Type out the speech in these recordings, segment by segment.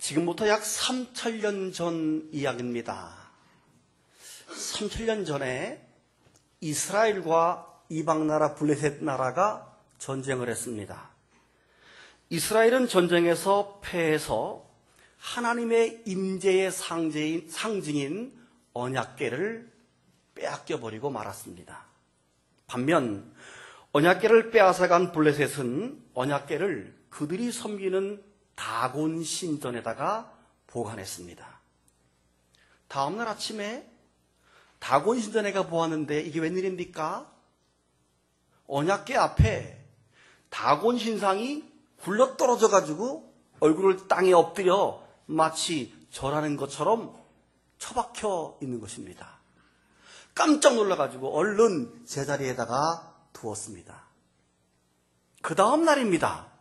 지금부터 약 3000년 전 이야기입니다. 3000년 전에 이스라엘과 이방나라 블레셋 나라가 전쟁을 했습니다. 이스라엘은 전쟁에서 패해서 하나님의 임재의 상징인 언약궤를 빼앗겨버리고 말았습니다. 반면 언약궤를 빼앗아간 블레셋은 언약궤를 그들이 섬기는 다곤 신전에다가 보관했습니다. 다음날 아침에 다곤 신전에 가 보았는데 이게 웬일입니까? 언약궤 앞에 다곤 신상이 굴러떨어져 가지고 얼굴을 땅에 엎드려 마치 절하는 것처럼 처박혀 있는 것입니다. 깜짝 놀라가지고 얼른 제자리에다가 두었습니다. 그 다음 날입니다.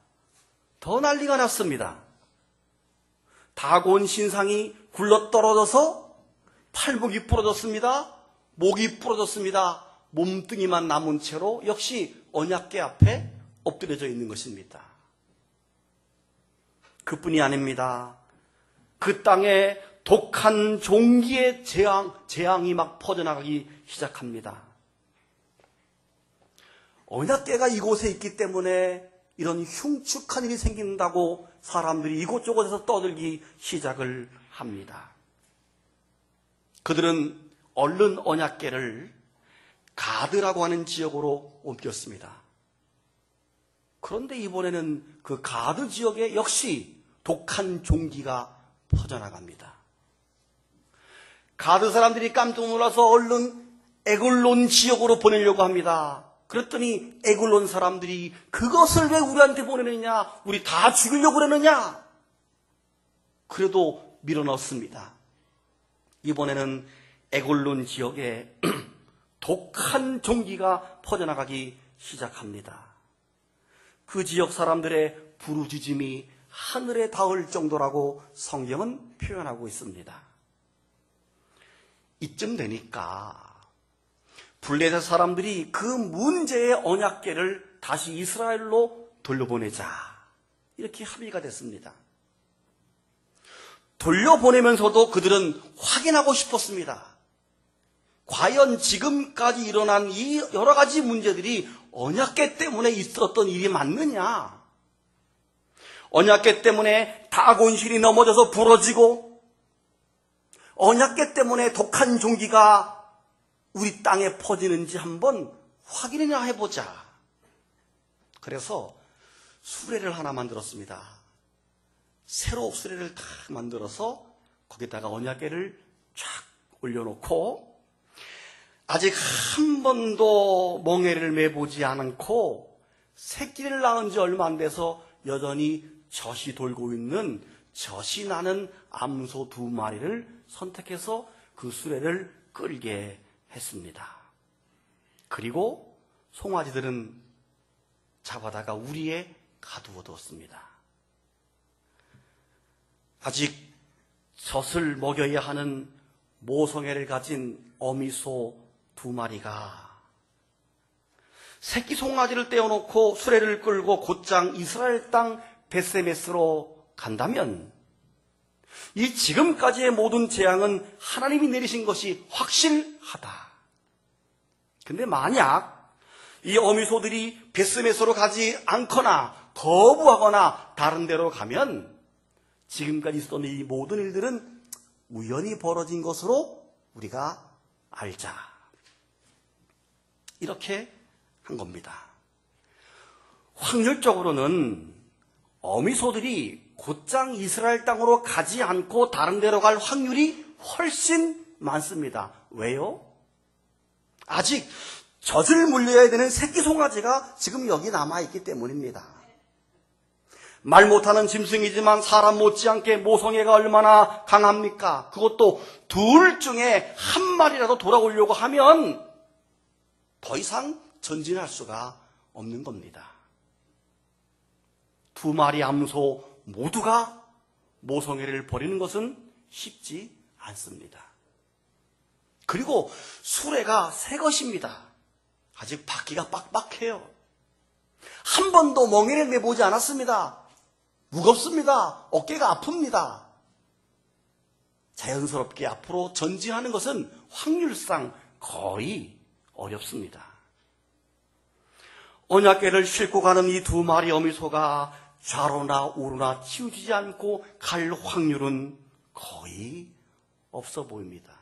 더 난리가 났습니다. 다곤 신상이 굴러떨어져서 팔목이 부러졌습니다. 목이 부러졌습니다. 몸뚱이만 남은 채로 역시 언약궤 앞에 엎드려져 있는 것입니다. 그뿐이 아닙니다. 그 땅에 독한 종기의 재앙이 막 퍼져나가기 시작합니다. 언약궤가 이곳에 있기 때문에 이런 흉측한 일이 생긴다고 사람들이 이곳저곳에서 떠들기 시작을 합니다. 그들은 얼른 언약궤를 가드라고 하는 지역으로 옮겼습니다. 그런데 이번에는 그 가드 지역에 역시 독한 종기가 퍼져나갑니다. 가드 사람들이 깜짝 놀라서 얼른 에글론 지역으로 보내려고 합니다. 그랬더니 에글론 사람들이 그것을 왜 우리한테 보내느냐? 우리 다 죽이려고 그러느냐? 그래도 밀어넣습니다. 이번에는 에글론 지역에 독한 종기가 퍼져나가기 시작합니다. 그 지역 사람들의 부르짖음이 하늘에 닿을 정도라고 성경은 표현하고 있습니다. 이쯤 되니까 블레셋 사람들이 그 문제의 언약궤를 다시 이스라엘로 돌려보내자 이렇게 합의가 됐습니다. 돌려보내면서도 그들은 확인하고 싶었습니다. 과연 지금까지 일어난 이 여러 가지 문제들이 언약궤 때문에 있었던 일이 맞느냐? 언약궤 때문에 다곤신이 넘어져서 부러지고 언약궤 때문에 독한 종기가 우리 땅에 퍼지는지 한번 확인이나 해보자. 그래서 수레를 하나 만들었습니다. 새로 수레를 다 만들어서 거기다가 언약궤를 쫙 올려놓고 아직 한 번도 멍에를 매보지 않고 새끼를 낳은 지 얼마 안 돼서 여전히 젖이 돌고 있는 젖이 나는 암소 2마리를 선택해서 그 수레를 끌게 했습니다. 그리고 송아지들은 잡아다가 우리에 가두어 뒀습니다. 아직 젖을 먹여야 하는 모성애를 가진 어미소 2마리가 새끼 송아지를 떼어놓고 수레를 끌고 곧장 이스라엘 땅 베세메스로 간다면 이 지금까지의 모든 재앙은 하나님이 내리신 것이 확실하다. 근데 만약 이 어미소들이 베세메스로 가지 않거나 거부하거나 다른 데로 가면 지금까지 있었던 이 모든 일들은 우연히 벌어진 것으로 우리가 알자. 이렇게 한 겁니다. 확률적으로는 어미소들이 곧장 이스라엘 땅으로 가지 않고 다른 데로 갈 확률이 훨씬 많습니다. 왜요? 아직 젖을 물려야 되는 새끼 송아지가 지금 여기 남아있기 때문입니다. 말 못하는 짐승이지만 사람 못지않게 모성애가 얼마나 강합니까? 그것도 둘 중에 한 마리라도 돌아오려고 하면 더 이상 전진할 수가 없는 겁니다. 2마리 암소 모두가 모성애를 벌이는 것은 쉽지 않습니다. 그리고 수레가 새 것입니다. 아직 바퀴가 빡빡해요. 한 번도 멍에를 매보지 않았습니다. 무겁습니다. 어깨가 아픕니다. 자연스럽게 앞으로 전진하는 것은 확률상 거의 어렵습니다. 언약궤를 싣고 가는 이 두 마리 어미소가 좌로나 우로나 치우치지 않고 갈 확률은 거의 없어 보입니다.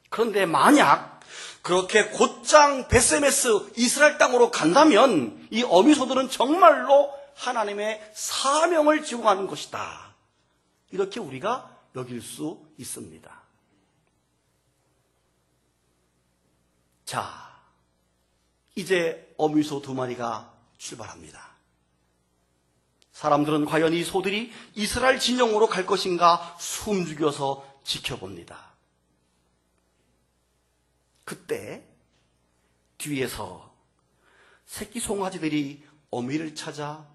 그런데 만약 그렇게 곧장 베세메스 이스라엘 땅으로 간다면 이 어미소들은 정말로 하나님의 사명을 지고 가는 것이다. 이렇게 우리가 여길 수 있습니다. 자, 이제 어미소 두 마리가 출발합니다. 사람들은 과연 이 소들이 이스라엘 진영으로 갈 것인가 숨죽여서 지켜봅니다. 그때 뒤에서 새끼 송아지들이 어미를 찾아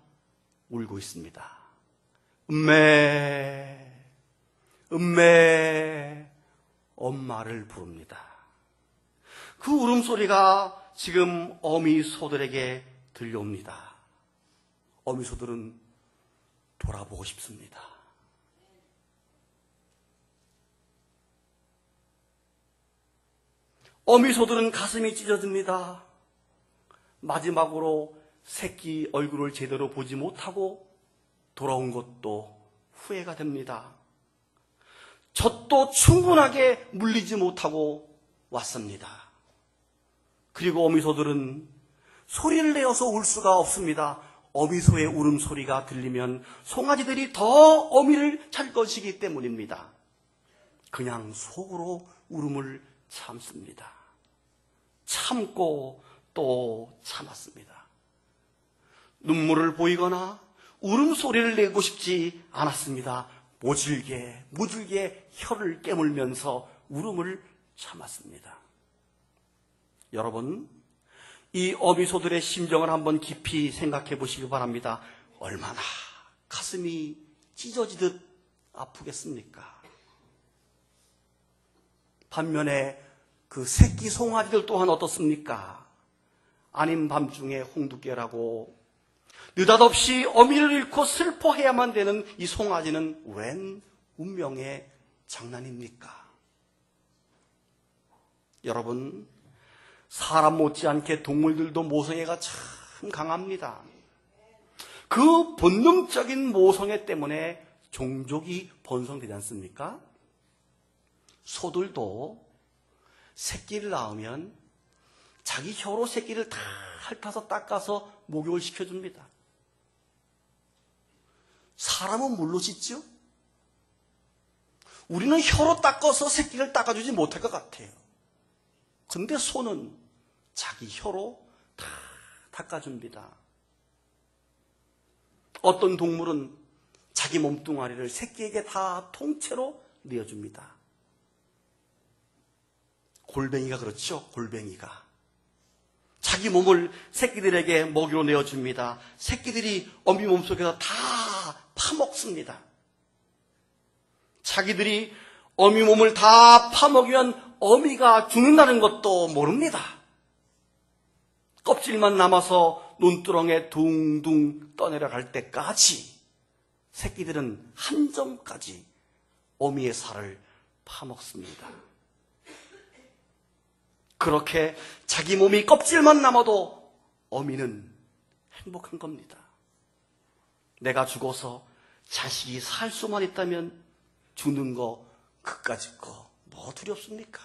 울고 있습니다. 음메, 음메, 엄마를 부릅니다. 그 울음소리가 지금 어미소들에게 들려옵니다. 어미소들은 돌아보고 싶습니다. 어미소들은 가슴이 찢어집니다. 마지막으로 새끼 얼굴을 제대로 보지 못하고 돌아온 것도 후회가 됩니다. 젖도 충분하게 물리지 못하고 왔습니다. 그리고 어미소들은 소리를 내어서 울 수가 없습니다. 어미소의 울음소리가 들리면 송아지들이 더 어미를 찾을 것이기 때문입니다. 그냥 속으로 울음을 참습니다. 참고 또 참았습니다. 눈물을 보이거나 울음소리를 내고 싶지 않았습니다. 모질게 혀를 깨물면서 울음을 참았습니다. 여러분, 이 어미소들의 심정을 한번 깊이 생각해 보시기 바랍니다. 얼마나 가슴이 찢어지듯 아프겠습니까? 반면에 그 새끼 송아지들 또한 어떻습니까? 아닌 밤중에 홍두깨라고 느닷없이 어미를 잃고 슬퍼해야만 되는 이 송아지는 웬 운명의 장난입니까? 여러분, 사람 못지않게 동물들도 모성애가 참 강합니다. 그 본능적인 모성애 때문에 종족이 번성되지 않습니까? 소들도 새끼를 낳으면 자기 혀로 새끼를 다 핥아서 닦아서 목욕을 시켜줍니다. 사람은 물로 씻죠? 우리는 혀로 닦아서 새끼를 닦아주지 못할 것 같아요. 근데 소는 자기 혀로 다 닦아줍니다. 어떤 동물은 자기 몸뚱아리를 새끼에게 다 통째로 내어줍니다. 골뱅이가 그렇죠. 골뱅이가 자기 몸을 새끼들에게 먹이로 내어줍니다. 새끼들이 어미 몸속에서 다 파먹습니다. 자기들이 어미 몸을 다 파먹으면 어미가 죽는다는 것도 모릅니다. 껍질만 남아서 논두렁에 둥둥 떠내려갈 때까지 새끼들은 한 점까지 어미의 살을 파먹습니다. 그렇게 자기 몸이 껍질만 남아도 어미는 행복한 겁니다. 내가 죽어서 자식이 살 수만 있다면 죽는 거 그까짓 거 뭐 두렵습니까?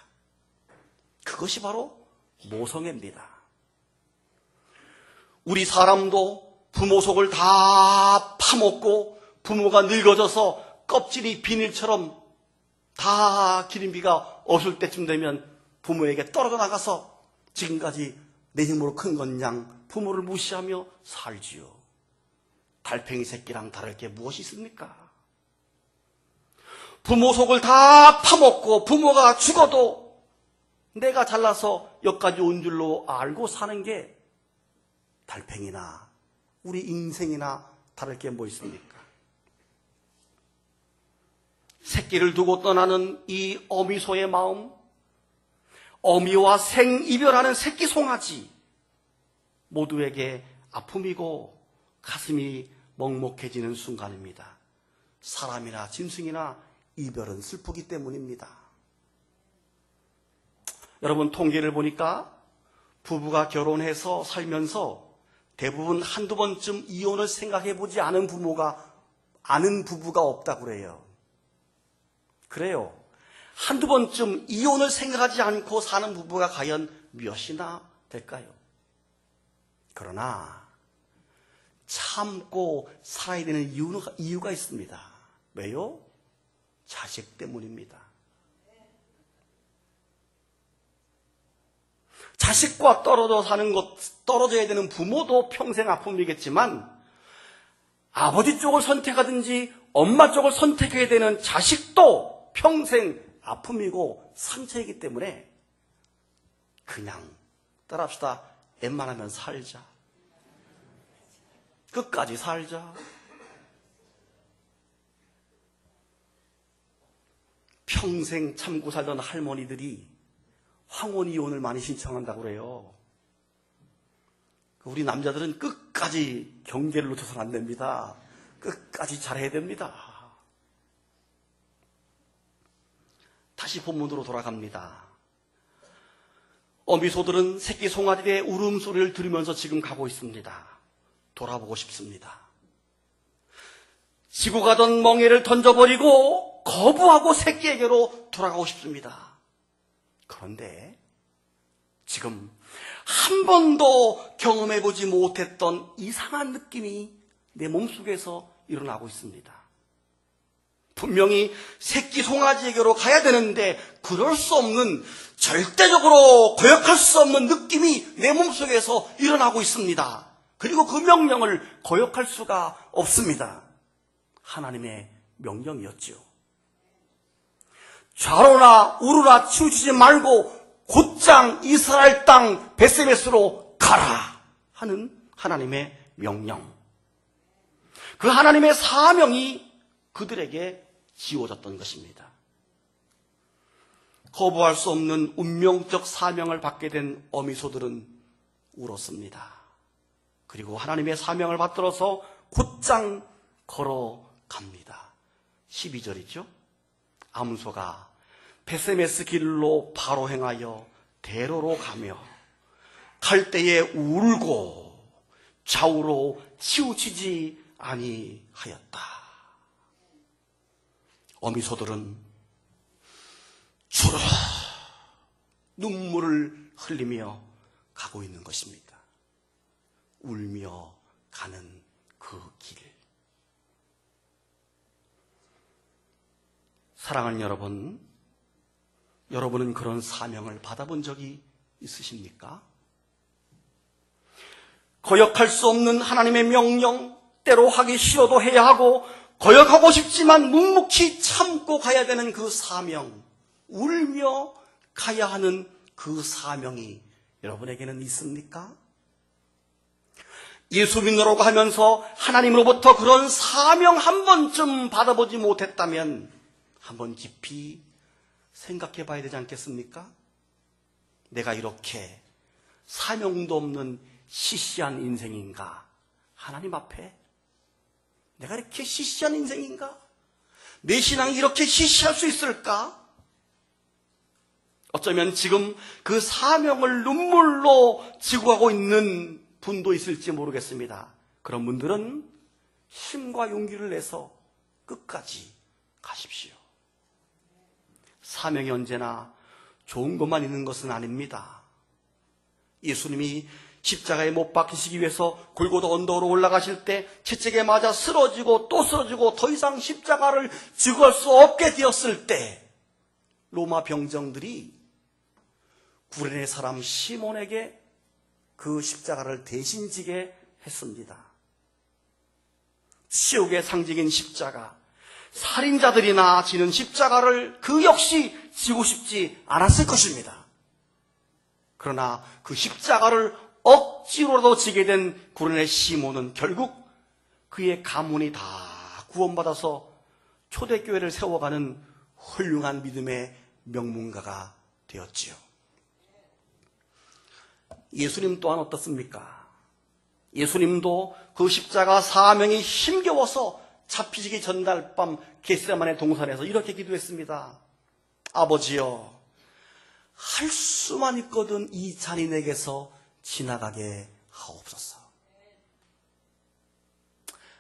그것이 바로 모성애입니다. 우리 사람도 부모 속을 다 파먹고 부모가 늙어져서 껍질이 비닐처럼 다 기름기가 없을 때쯤 되면 부모에게 떨어져 나가서 지금까지 내 힘으로 큰 건 양 부모를 무시하며 살지요. 달팽이 새끼랑 다를 게 무엇이 있습니까? 부모 속을 다 파먹고 부모가 죽어도 내가 잘나서 여기까지 온 줄로 알고 사는 게 달팽이나 우리 인생이나 다를 게 뭐 있습니까? 새끼를 두고 떠나는 이 어미소의 마음, 어미와 생이별하는 새끼 송아지 모두에게 아픔이고 가슴이 먹먹해지는 순간입니다. 사람이나 짐승이나 이별은 슬프기 때문입니다. 여러분, 통계를 보니까 부부가 결혼해서 살면서 대부분 한두 번쯤 이혼을 생각해보지 않은 부부가 없다고 그래요. 그래요. 한두 번쯤 이혼을 생각하지 않고 사는 부부가 과연 몇이나 될까요? 그러나 참고 살아야 되는 이유가 있습니다. 왜요? 자식 때문입니다. 자식과 떨어져야 되는 부모도 평생 아픔이겠지만 아버지 쪽을 선택하든지 엄마 쪽을 선택해야 되는 자식도 평생 아픔이고 상처이기 때문에 그냥 따라합시다. 웬만하면 살자. 끝까지 살자. 평생 참고 살던 할머니들이 황혼이혼을 많이 신청한다고 그래요. 우리 남자들은 끝까지 경계를 놓쳐서는 안 됩니다. 끝까지 잘해야 됩니다. 다시 본문으로 돌아갑니다. 어미소들은 새끼 송아지의 울음소리를 들으면서 지금 가고 있습니다. 돌아보고 싶습니다. 지고 가던 멍에를 던져버리고 거부하고 새끼에게로 돌아가고 싶습니다. 그런데 지금 한 번도 경험해보지 못했던 이상한 느낌이 내 몸속에서 일어나고 있습니다. 분명히 새끼 송아지에게로 가야 되는데 그럴 수 없는, 절대적으로 거역할 수 없는 느낌이 내 몸속에서 일어나고 있습니다. 그리고 그 명령을 거역할 수가 없습니다. 하나님의 명령이었죠. 좌로나 우로나 치우치지 말고 곧장 이스라엘 땅 베세메스로 가라 하는 하나님의 명령. 그 하나님의 사명이 그들에게 지워졌던 것입니다. 거부할 수 없는 운명적 사명을 받게 된 어미소들은 울었습니다. 그리고 하나님의 사명을 받들어서 곧장 걸어갑니다. 12절이죠. 암소가 베세메스 길로 바로 행하여 대로로 가며 갈 때에 울고 좌우로 치우치지 아니하였다. 어미소들은 주르 눈물을 흘리며 가고 있는 것입니다. 울며 가는 그 길. 사랑하는 여러분, 여러분은 그런 사명을 받아본 적이 있으십니까? 거역할 수 없는 하나님의 명령, 때로 하기 싫어도 해야 하고 거역하고 싶지만 묵묵히 참고 가야 되는 그 사명, 울며 가야 하는 그 사명이 여러분에게는 있습니까? 예수 믿노라고 하면서 하나님으로부터 그런 사명 한 번쯤 받아보지 못했다면 한번 깊이 생각해 봐야 되지 않겠습니까? 내가 이렇게 사명도 없는 시시한 인생인가? 하나님 앞에 내가 이렇게 시시한 인생인가? 내 신앙이 이렇게 시시할 수 있을까? 어쩌면 지금 그 사명을 눈물로 지고 가고 있는 분도 있을지 모르겠습니다. 그런 분들은 힘과 용기를 내서 끝까지 가십시오. 사명이 언제나 좋은 것만 있는 것은 아닙니다. 예수님이 십자가에 못 박히시기 위해서 골고다 언덕으로 올라가실 때 채찍에 맞아 쓰러지고 또 쓰러지고 더 이상 십자가를 지고 갈 수 없게 되었을 때 로마 병정들이 구레네 사람 시몬에게 그 십자가를 대신 지게 했습니다. 지옥의 상징인 십자가, 살인자들이나 지는 십자가를 그 역시 지고 싶지 않았을 것입니다. 그러나 그 십자가를 억지로라도 지게 된 구레네 시몬은 결국 그의 가문이 다 구원받아서 초대교회를 세워가는 훌륭한 믿음의 명문가가 되었지요. 예수님 또한 어떻습니까? 예수님도 그 십자가 사명이 힘겨워서 잡히시기 전날 밤 겟세마네 동산에서 이렇게 기도했습니다. 아버지여, 할 수만 있거든 이 잔이 내게서 지나가게 하옵소서.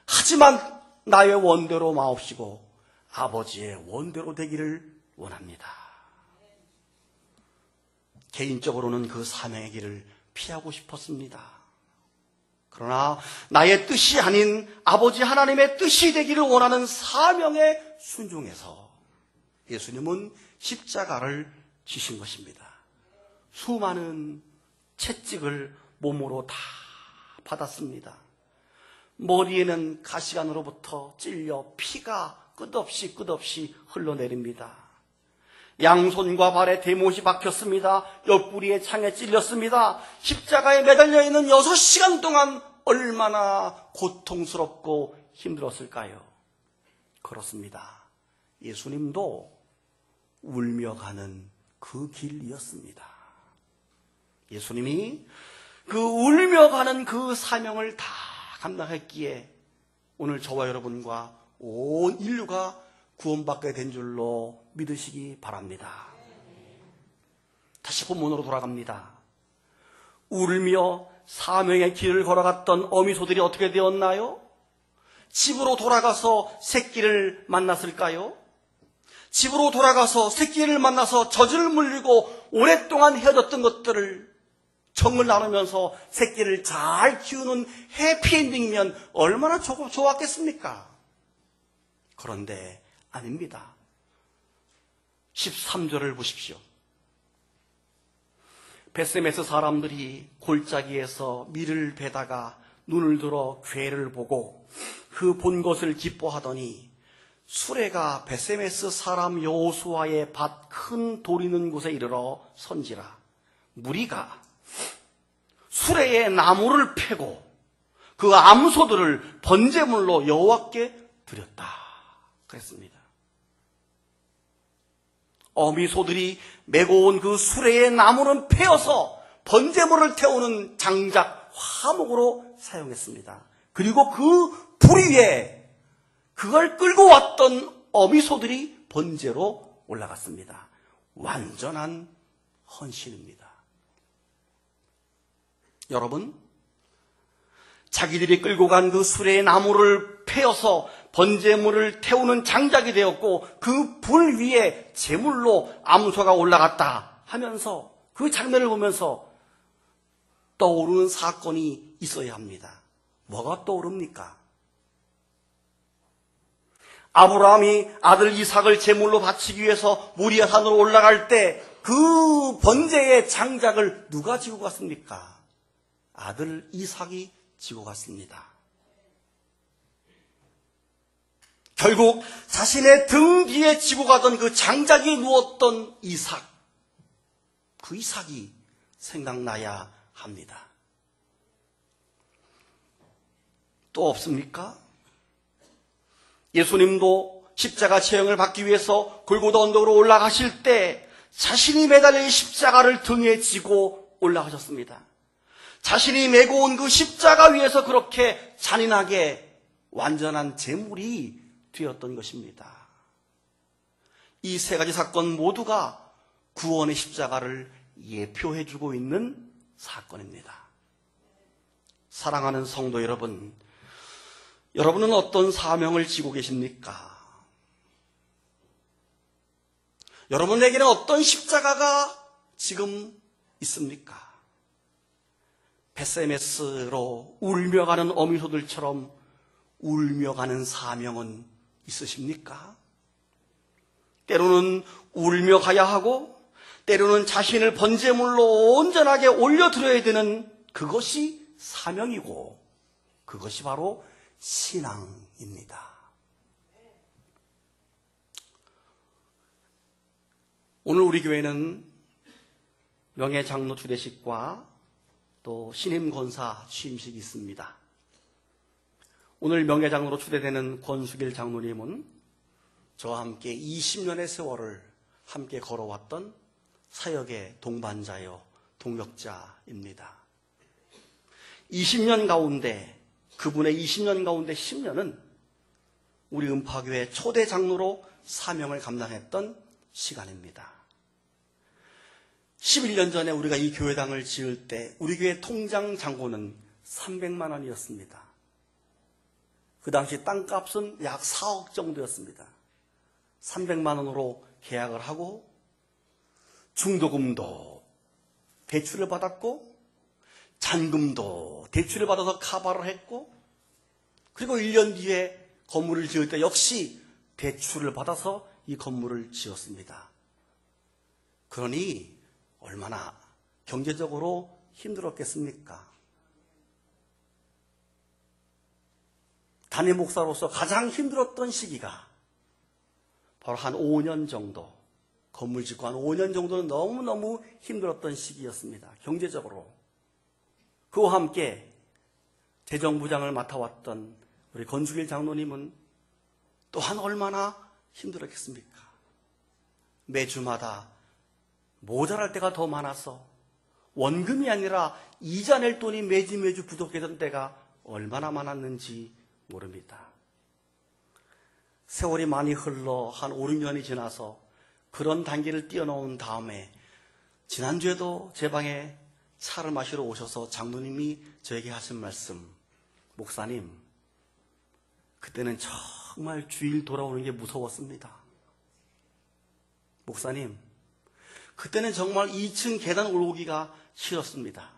하지만 나의 원대로 마옵시고 아버지의 원대로 되기를 원합니다. 개인적으로는 그 사명의 길을 피하고 싶었습니다. 그러나 나의 뜻이 아닌 아버지 하나님의 뜻이 되기를 원하는 사명에 순종해서 예수님은 십자가를 지신 것입니다. 수많은 채찍을 몸으로 다 받았습니다. 머리에는 가시관으로부터 찔려 피가 끝없이 흘러내립니다. 양손과 발에 대못이 박혔습니다. 옆구리에 창에 찔렸습니다. 십자가에 매달려 있는 6시간 동안 얼마나 고통스럽고 힘들었을까요? 그렇습니다. 예수님도 울며 가는 그 길이었습니다. 예수님이 그 울며 가는 그 사명을 다 감당했기에 오늘 저와 여러분과 온 인류가 구원받게 된 줄로 믿으시기 바랍니다. 다시 본문으로 돌아갑니다. 울며 사명의 길을 걸어갔던 어미소들이 어떻게 되었나요? 집으로 돌아가서 새끼를 만났을까요? 집으로 돌아가서 새끼를 만나서 젖을 물리고 오랫동안 헤어졌던 것들을 정을 나누면서 새끼를 잘 키우는 해피엔딩이면 얼마나 좋았겠습니까? 그런데 아닙니다. 13절을 보십시오. 벳세메스 사람들이 골짜기에서 밀을 베다가 눈을 들어 괴를 보고 그 본 것을 기뻐하더니 수레가 벳세메스 사람 여호수아의 밭 큰 돌 있는 곳에 이르러 선지라. 무리가 수레에 나무를 패고 그 암소들을 번제물로 여호와께 드렸다. 그랬습니다. 어미소들이 메고 온 그 수레의 나무는 패어서 번제물을 태우는 장작 화목으로 사용했습니다. 그리고 그 불 위에 그걸 끌고 왔던 어미소들이 번제로 올라갔습니다. 완전한 헌신입니다. 여러분, 자기들이 끌고 간 그 수레의 나무를 패어서 번제물을 태우는 장작이 되었고 그 불 위에 제물로 암소가 올라갔다 하면서 그 장면을 보면서 떠오르는 사건이 있어야 합니다. 뭐가 떠오릅니까? 아브라함이 아들 이삭을 제물로 바치기 위해서 모리아 산으로 올라갈 때 그 번제의 장작을 누가 지고 갔습니까? 아들 이삭이 지고 갔습니다. 결국 자신의 등 뒤에 지고 가던 그 장작이 누웠던 이삭, 그 이삭이 생각나야 합니다. 또 없습니까? 예수님도 십자가 체형을 받기 위해서 골고다 언덕으로 올라가실 때 자신이 매달린 십자가를 등에 지고 올라가셨습니다. 자신이 메고 온 그 십자가 위에서 그렇게 잔인하게 완전한 제물이 되었던 것입니다. 이 세 가지 사건 모두가 구원의 십자가를 예표해주고 있는 사건입니다. 사랑하는 성도 여러분, 여러분은 어떤 사명을 지고 계십니까? 여러분에게는 어떤 십자가가 지금 있습니까? 벳세메스로 울며 가는 어미소들처럼 울며 가는 사명은 있으십니까? 때로는 울며 가야 하고 때로는 자신을 번제물로 온전하게 올려드려야 되는 그것이 사명이고 그것이 바로 신앙입니다. 오늘 우리 교회는 명예장로 주례식과 또 신임권사 취임식이 있습니다. 오늘 명예장로로 추대되는 권수길 장로님은 저와 함께 20년의 세월을 함께 걸어왔던 사역의 동반자요, 동역자입니다. 20년 가운데, 그분의 20년 가운데 10년은 우리 음파교회 초대 장로로 사명을 감당했던 시간입니다. 11년 전에 우리가 이 교회당을 지을 때 우리 교회 통장 잔고는 300만 원이었습니다. 그 당시 땅값은 약 4억 정도였습니다. 300만 원으로 계약을 하고 중도금도 대출을 받았고 잔금도 대출을 받아서 카바를 했고 그리고 1년 뒤에 건물을 지을 때 역시 대출을 받아서 이 건물을 지었습니다. 그러니 얼마나 경제적으로 힘들었겠습니까? 담임 목사로서 가장 힘들었던 시기가 바로 한 5년 정도, 건물 짓고 한 5년 정도는 너무너무 힘들었던 시기였습니다. 경제적으로. 그와 함께 재정부장을 맡아왔던 우리 권수길 장로님은 또한 얼마나 힘들었겠습니까? 매주마다 모자랄 때가 더 많아서 원금이 아니라 이자 낼 돈이 매주 부족했던 때가 얼마나 많았는지 모릅니다. 세월이 많이 흘러 한 5, 6년이 지나서 그런 단계를 뛰어넘은 다음에 지난주에도 제 방에 차를 마시러 오셔서 장로님이 저에게 하신 말씀, 목사님, 그때는 정말 주일 돌아오는 게 무서웠습니다. 목사님, 그때는 정말 2층 계단 올라오기가 싫었습니다.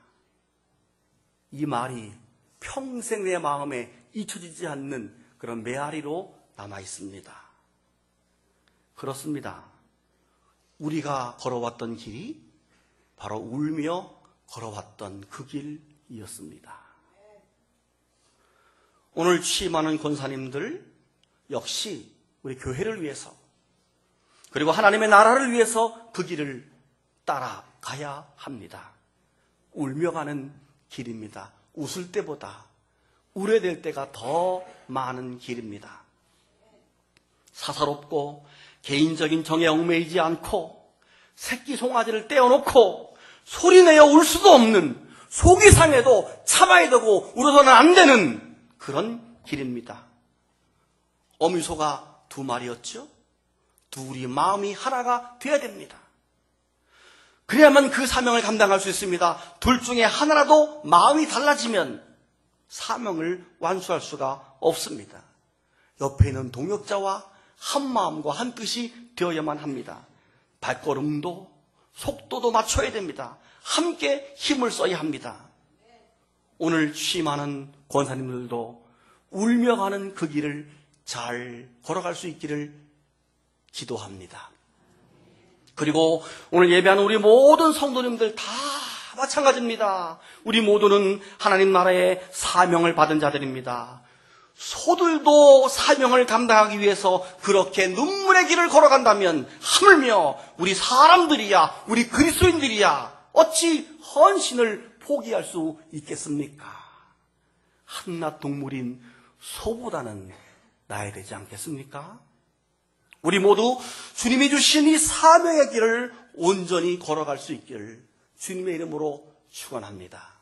이 말이 평생 내 마음에 잊혀지지 않는 그런 메아리로 남아 있습니다. 그렇습니다. 우리가 걸어왔던 길이 바로 울며 걸어왔던 그 길이었습니다. 오늘 취임하는 권사님들 역시 우리 교회를 위해서 그리고 하나님의 나라를 위해서 그 길을 따라가야 합니다. 울며 가는 길입니다. 웃을 때보다 우려될 때가 더 많은 길입니다. 사사롭고 개인적인 정에 얽매이지 않고 새끼 송아지를 떼어놓고 소리내어 울 수도 없는 속이 상해도 참아야 되고 울어서는 안 되는 그런 길입니다. 어미소가 2마리였죠. 둘이 마음이 하나가 되어야 됩니다. 그래야만 그 사명을 감당할 수 있습니다. 둘 중에 하나라도 마음이 달라지면 사명을 완수할 수가 없습니다. 옆에 있는 동역자와 한 마음과 한 뜻이 되어야만 합니다. 발걸음도 속도도 맞춰야 됩니다. 함께 힘을 써야 합니다. 오늘 취임하는 권사님들도 울며 가는 그 길을 잘 걸어갈 수 있기를 기도합니다. 그리고 오늘 예배하는 우리 모든 성도님들 다 마찬가지입니다. 우리 모두는 하나님 나라의 사명을 받은 자들입니다. 소들도 사명을 감당하기 위해서 그렇게 눈물의 길을 걸어간다면 하물며 우리 사람들이야, 우리 그리스도인들이야 어찌 헌신을 포기할 수 있겠습니까? 한낱 동물인 소보다는 나아야 되지 않겠습니까? 우리 모두 주님이 주신 이 사명의 길을 온전히 걸어갈 수 있기를 주님의 이름으로 축원합니다.